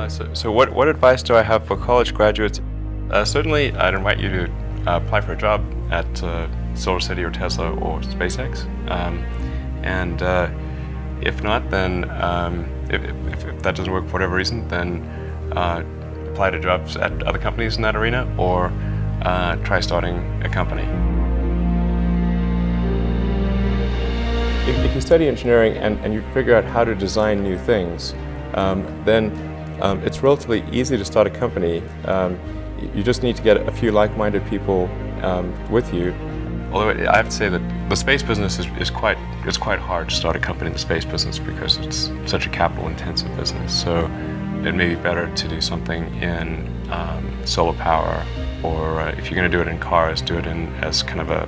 So what advice do I have for college graduates? Certainly, I'd invite you to apply for a job at Solar City or Tesla or SpaceX. And if not, then if that doesn't work for whatever reason, then apply to jobs at other companies in that arena or try starting a company. If you study engineering and you figure out how to design new things, then it's relatively easy to start a company. You just need to get a few like-minded people with you. Although I have to say that the space business is quite hard to start a company in the space business because it's such a capital-intensive business. So it may be better to do something in solar power, or if you're going to do it in cars, do it as kind of a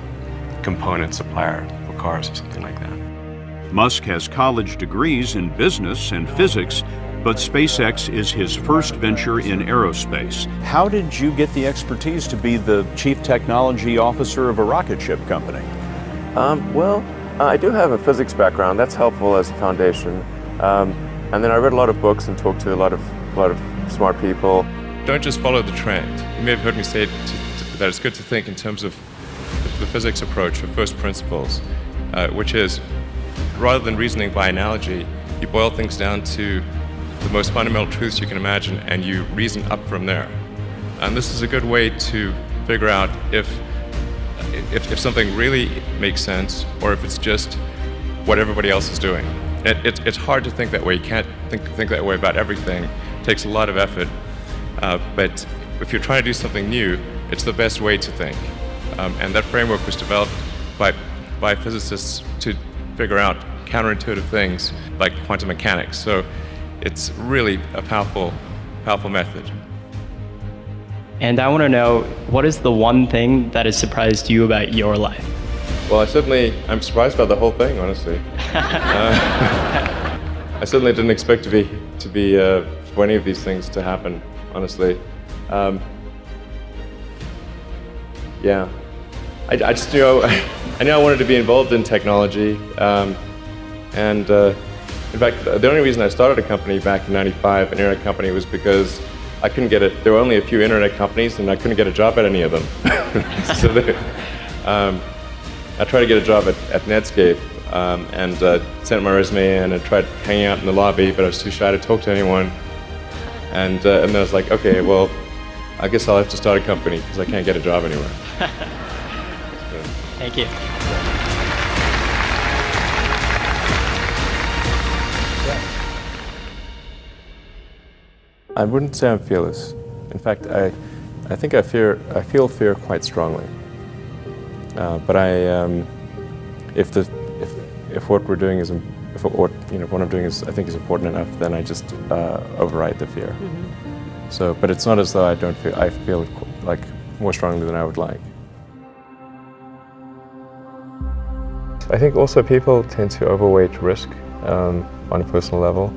component supplier for cars or something like that. Musk has college degrees in business and physics, but SpaceX is his first venture in aerospace. How did you get the expertise to be the chief technology officer of a rocket ship company? I do have a physics background. That's helpful as a foundation. And then I read a lot of books and talked to a lot of smart people. Don't just follow the trend. You may have heard me say that it's good to think in terms of the physics approach or first principles, which is, rather than reasoning by analogy, you boil things down to the most fundamental truths you can imagine, and you reason up from there. And this is a good way to figure out if something really makes sense, or if it's just what everybody else is doing. It's hard to think that way. You can't think that way about everything. It takes a lot of effort. But if you're trying to do something new, it's the best way to think. And that framework was developed by physicists to figure out counterintuitive things like quantum mechanics. So it's really a powerful method. And I want to know, what is the one thing that has surprised you about your life? Well, I'm surprised by the whole thing, honestly. I certainly didn't expect to be for any of these things to happen, honestly. Yeah, I just I knew I wanted to be involved in technology, and in fact, the only reason I started a company back in '95, an internet company, was because I couldn't get it. There were only a few internet companies, and I couldn't get a job at any of them. So I tried to get a job at Netscape, and sent my resume in and tried hanging out in the lobby, but I was too shy to talk to anyone. And then I was like, okay, well, I guess I'll have to start a company because I can't get a job anywhere. Thank you. I wouldn't say I'm fearless. In fact, I think I feel fear quite strongly. But if what we're doing is, what I'm doing is, I think is important enough, then I just override the fear. Mm-hmm. So, but it's not as though I feel like more strongly than I would like. I think also people tend to overweight risk on a personal level.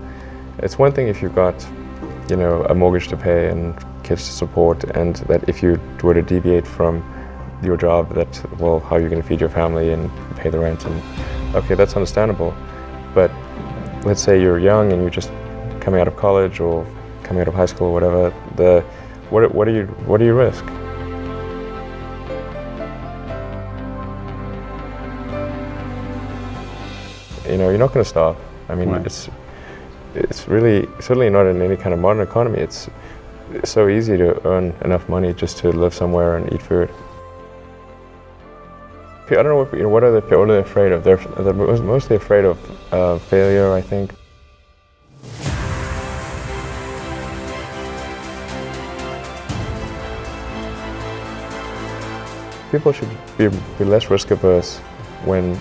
It's one thing if you've got, a mortgage to pay and kids to support, and that if you were to deviate from your job, how are you going to feed your family and pay the rent? And okay, that's understandable. But let's say you're young and you're just coming out of college or coming out of high school or whatever. What do you risk? You're not going to starve. I mean, right. It's really certainly not in any kind of modern economy. It's so easy to earn enough money just to live somewhere and eat food. I don't know what are they afraid of? They're mostly afraid of failure, I think. People should be less risk averse when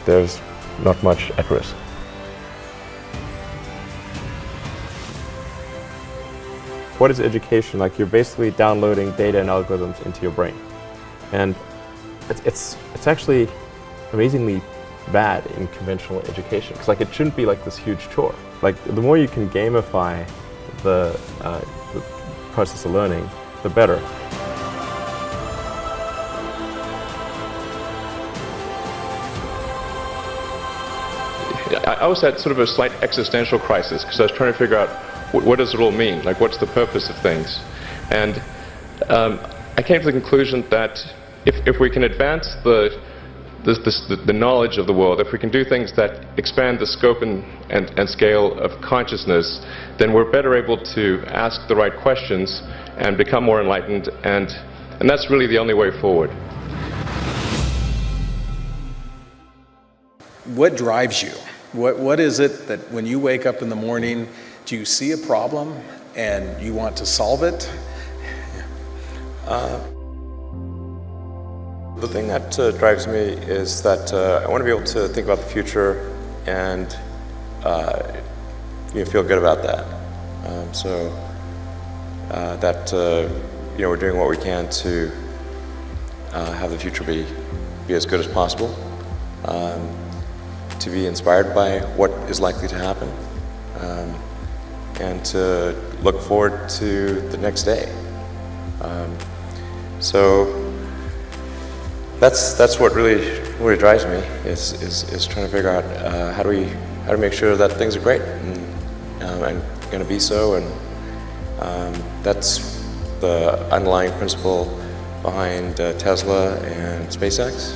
there's not much at risk. What is education? Like, you're basically downloading data and algorithms into your brain, and it's actually amazingly bad in conventional education, because it shouldn't be like this huge chore. Like, the more you can gamify the process of learning, the better. I was at sort of a slight existential crisis because I was trying to figure out what does it all mean? Like, what's the purpose of things? And I came to the conclusion that if we can advance the knowledge of the world, if we can do things that expand the scope and scale of consciousness, then we're better able to ask the right questions and become more enlightened, and that's really the only way forward. What drives you? What is it that when you wake up in the morning, do you see a problem and you want to solve it? The thing that drives me is that I want to be able to think about the future and feel good about that. We're doing what we can to have the future be as good as possible, to be inspired by what is likely to happen, and to look forward to the next day. That's what really drives me, is trying to figure out how to make sure that things are great and going to be so, and that's the underlying principle behind Tesla and SpaceX.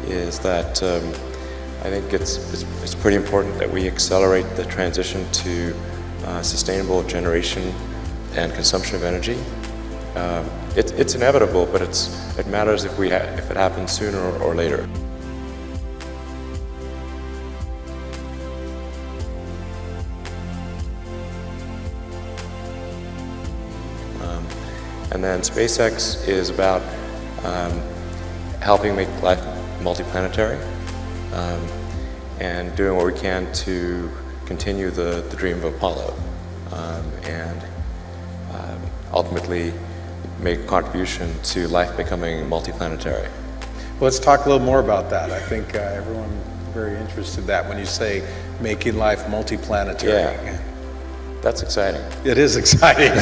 Is that I think it's pretty important that we accelerate the transition to sustainable generation and consumption of energy. It's inevitable, but it matters if it happens sooner or later. And then SpaceX is about helping make life multiplanetary, and doing what we can to continue the dream of Apollo, and ultimately make a contribution to life becoming multiplanetary. Well, let's talk a little more about that. I think everyone is very interested in that when you say making life multiplanetary. Yeah, that's exciting. It is exciting.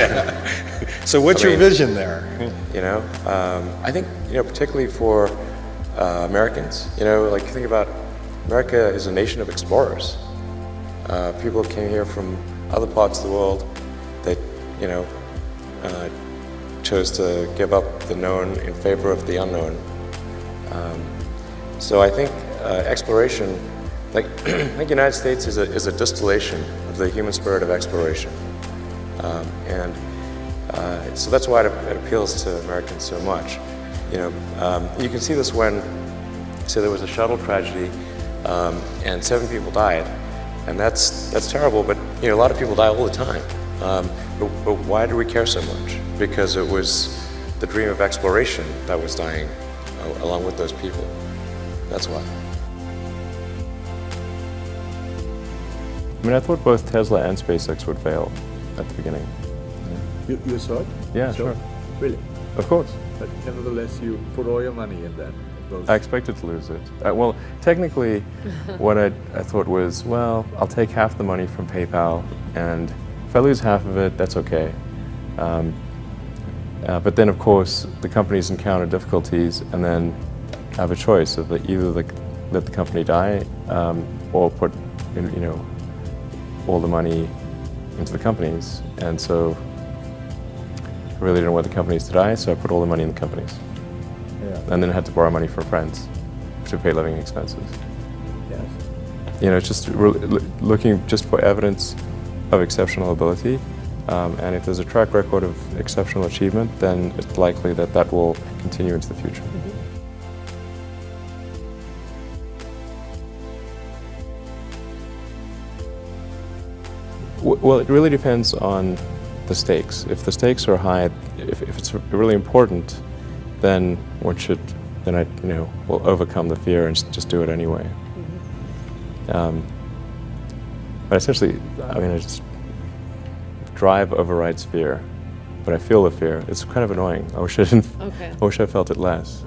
So what's your vision there? I think, particularly for Americans, like, think about America is a nation of explorers. People came here from other parts of the world that, chose to give up the known in favor of the unknown. So I think exploration, like the United States is a distillation of the human spirit of exploration. So that's why it appeals to Americans so much. You can see this when, say, there was a shuttle tragedy and 7 people died, and that's terrible, but a lot of people die all the time. But why do we care so much? Because it was the dream of exploration that was dying along with those people. That's why. I thought both Tesla and SpaceX would fail at the beginning. You saw it? Yeah, sure. Really? Of course. But nevertheless, you put all your money in that. I expected to lose it. Well, technically, what I thought was, well, I'll take half the money from PayPal, and if I lose half of it, that's okay. But then, of course, the companies encounter difficulties, and then have a choice of either let the company die, or put all the money into the companies. And so I really didn't want the companies to die, so I put all the money in the companies. Yeah. And then I had to borrow money from friends to pay living expenses. Yes. It's just looking just for evidence of exceptional ability. And if there's a track record of exceptional achievement, then it's likely that will continue into the future. Well, it really depends on the stakes. If the stakes are high, if it's really important, then I will overcome the fear and just do it anyway. But essentially, I just drive overrides fear, but I feel the fear. It's kind of annoying. I wish I didn't. Okay. I wish I felt it less.